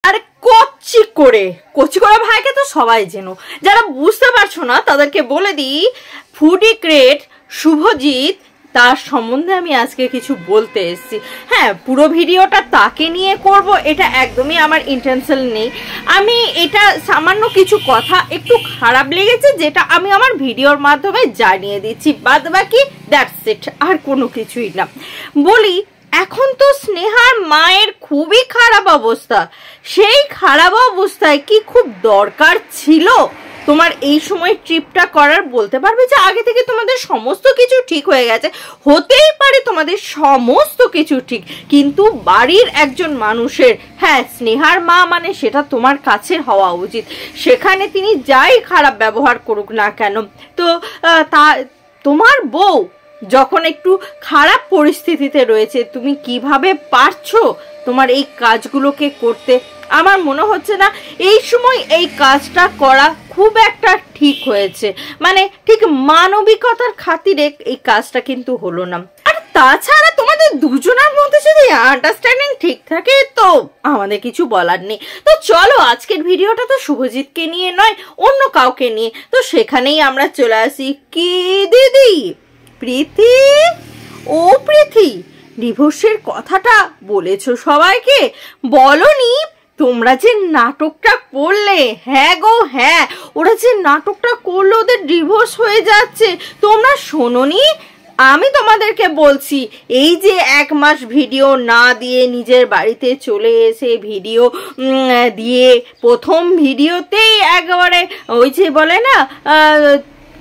আরে কচি করে ভাইকে তো সবাই চেনো, যারা বুঝতে পারছো না তাদেরকে বলে দিই, ফুডি ক্রেট শুভজিৎ, তার সম্বন্ধে আমি আজকে কিছু বলতে এসেছি। হ্যাঁ, পুরো ভিডিওটা তাকে নিয়ে করব এটা একদমই আমার ইন্টেনশন নেই। আমি এটা সামান্য কিছু কথা একটু খারাপ লেগেছে যেটা আমি আমার ভিডিওর মাধ্যমে জানিয়ে দিচ্ছি, বাদ বাকি দ্যাটস ইট, আর কোনো কিছুই না। বলি, এখন তো স্নেহার মায়ের খুবই খারাপ অবস্থা, সেই খারাপ অবস্থায় কি খুব দরকার ছিল তোমার এই সময় ট্রিপটা করার? বলতে পারবে যে আগে থেকে তোমাদের সমস্ত কিছু ঠিক হয়ে গেছে, হতেই পারে তোমাদের সমস্ত কিছু ঠিক, কিন্তু বাড়ির একজন মানুষের, হ্যাঁ স্নেহার মা মানে সেটা তোমার কাছের হওয়া উচিত, সেখানে তিনি যাই খারাপ ব্যবহার করুক না কেন, তো তোমার বউ যখন একটু খারাপ পরিস্থিতিতে রয়েছে, তুমি কিভাবে পারছো তোমার এই কাজগুলোকে করতে? আমার মনে হচ্ছে না এই সময় এই কাজটা করা খুব একটা ঠিক হয়েছে, মানে ঠিক মানবিকতার খাতিরে এই কাজটা কিন্তু হলো না। আর তাছাড়া তোমাদের দুজনের মধ্যে যদি আন্ডারস্ট্যান্ডিং ঠিক থাকে তো আমাদের কিছু বলার নেই। তো চলো, আজকের ভিডিওটা তো শুভজিৎকে নিয়ে নয়, অন্য কাউকে নিয়ে, তো সেখানেই আমরা চলে আসি। কি দিদি প্রীতি, ও প্রীতি, ডিভোর্সের কথাটা বলেছো সবাইকে, বলনি? তোমরা যে নাটকটা করলে, হ্যাঁ গো হ্যাঁ, ওরা যে নাটকটা করলো ওদের ডিভোর্স হয়ে যাচ্ছে, তোমরা শোনোনি? আমি তোমাদেরকে বলছি, এই যে 1 মাস ভিডিও না দিয়ে নিজের বাড়িতে চলে এসে ভিডিও দিয়ে প্রথম ভিডিওতেই একেবারে ওই যে বলে না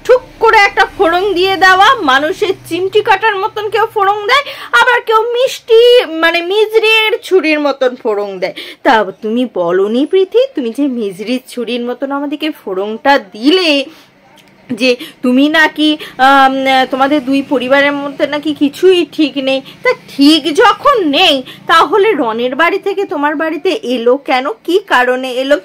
ঠুক করে একটা ফোড়ন দিয়ে দেওয়া, মানুষের চিমটি কাটার মতন কেউ ফোড়ন দেয়, আবার কেউ মিষ্টি মানে মিজরির ছুরির মতন ফোড়ন দেয়। তা তুমি বলনি প্রীতি, তুমি যে মিজরির ছুরির মতন আমাদেরকে ফোড়নটা দিলে, যে তুমি নাকি তোমাদের দুই পরিবারের মধ্যে নাকি কিছুই ঠিক নেই, তা ঠিক যখন নেই তাহলে রনের বাড়ি থেকে তোমার বাড়িতে এলো কেন? কি কারণে এলো?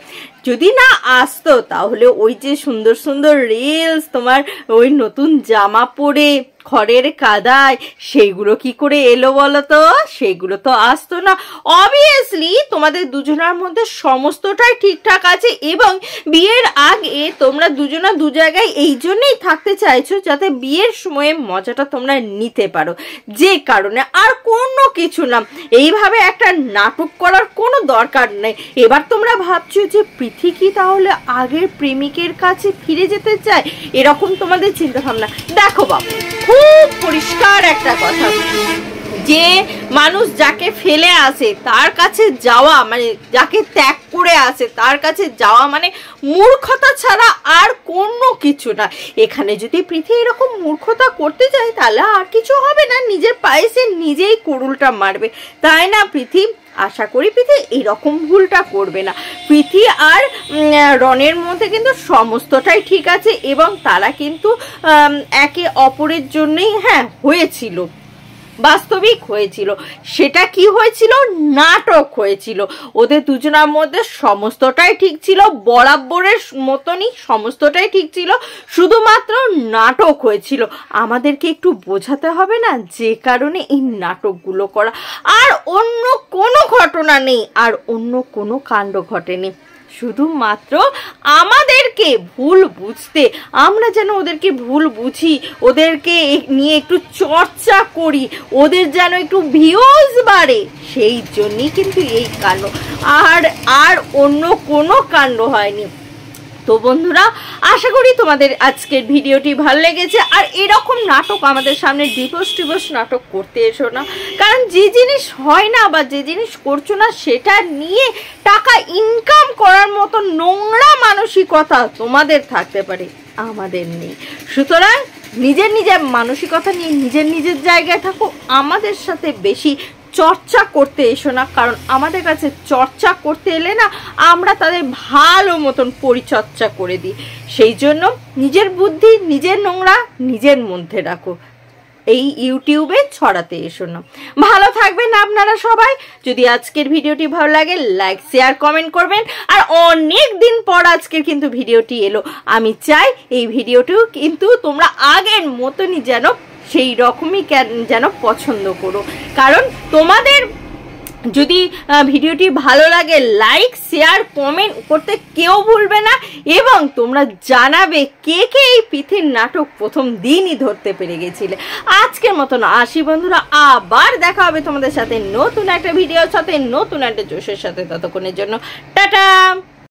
যদি না আসতো তাহলে ওই যে সুন্দর সুন্দর রিলস, তোমার ওই নতুন জামা পরে খড়ের কাদায়, সেইগুলো কি করে এলো বলো তো? সেগুলো তো আসতো না। অবভিয়াসলি তোমাদের দুজনের মধ্যে সমস্তটাই ঠিকঠাক আছে, এবং বিয়ের আগে তোমরা দুজনা দু জায়গায় এই জন্যই থাকতে চাইছো যাতে বিয়ের সময়ে মজাটা তোমরা নিতে পারো, যে কারণে, আর কোনো কিছু না। এইভাবে একটা নাটক করার কোনো দরকার নেই। এবার তোমরা ভাবছো যে প্রীতি কি তাহলে আগের প্রেমিকের কাছে ফিরে যেতে চায়, এরকম তোমাদের চিন্তা ভাবনা। দেখো বাবু, খুব পরিষ্কার একটা কথা, যে মানুষ যাকে ফেলে আসে তার কাছে যাওয়া মানে, যাকে ত্যাগ করে আসে তার কাছে যাওয়া মানে মূর্খতা ছাড়া আর কোনো কিছু না। এখানে যদি প্রীতি এরকম মূর্খতা করতে যায় তাহলে আর কিছু হবে না, নিজের পায়ে সে নিজেই কুড়ুলটা মারবে, তাই না প্রীতি? আশা করি প্রীতি এইরকম ভুলটা করবে না। প্রীতি আর রনের মধ্যে কিন্তু সমস্তটাই ঠিক আছে, এবং তারা কিন্তু একে অপরের জন্যই হ্যাঁ হয়েছিল, বাস্তবিক হয়েছিল। সেটা কি হয়েছিল? নাটক হয়েছিল। ওদের দুজনের মধ্যে সমস্তটাই ঠিক ছিল, বরাবরের মতনই সমস্তটাই ঠিক ছিল, শুধুমাত্র নাটক হয়েছিল। আমাদেরকে একটু বোঝাতে হবে না যে কারণে এই নাটকগুলো করা, আর অন্য কোনো ঘটনা নেই, আর অন্য কোনো কাণ্ড ঘটেনি, শুধুমাত্র আমাদেরকে ভুল বুঝতে, আমরা যেন ওদেরকে ভুল বুঝি, ওদেরকে নিয়ে একটু চর্চা করি, ওদের যেন একটু ভিউজ বাড়ে, সেই জন্যই কিন্তু এই কাণ্ড, আর অন্য কোনো কাণ্ড হয়নি। তো বন্ধুরা, আশা করি তোমাদের আজকের ভিডিওটি ভালো লেগেছে, আর এরকম নাটক আমাদের সামনে ডিভোর্স নাটক করতে এসো না, কারণ যে জিনিস হয় না বা যে জিনিস করছো না সেটা নিয়ে টাকা ইনকাম করার মতো নোংরা মানসিকতা তোমাদের থাকতে পারে, আমাদের নেই। সুতরাং নিজের মানসিকতা নিয়ে নিজের জায়গায় থাকো, আমাদের সাথে বেশি চর্চা করতে এসো না, কারণ আমাদের কাছে চর্চা করতে এলে না আমরা তাদের ভালো মতন পরিচর্যা করে দিই। সেই জন্য নিজের বুদ্ধি, নিজের নোংরা নিজের মধ্যে রাখো, এই ইউটিউবে ছড়াতে এসো না। ভালো থাকবেন আপনারা সবাই। যদি আজকের ভিডিওটি ভালো লাগে লাইক শেয়ার কমেন্ট করবেন। আর অনেক দিন পর আজকের কিন্তু ভিডিওটি এলো, আমি চাই এই ভিডিওটিও কিন্তু তোমরা আগের মতনই যেন সেই রকমই যেন পছন্দ করো, কারণ তোমাদের যদি ভিডিওটি ভালো লাগে লাইক শেয়ার কমেন্ট করতে কেউ ভুলবে না, এবং তোমরা জানাবে কে কে এই পৃথির নাটক প্রথম দিনই ধরতে পেরে গেছিলে। আজকের মতন আসি বন্ধুরা, আবার দেখা হবে তোমাদের সাথে নতুন একটা ভিডিওর সাথে, নতুন একটা জোশের সাথে। ততক্ষণের জন্য টাটা।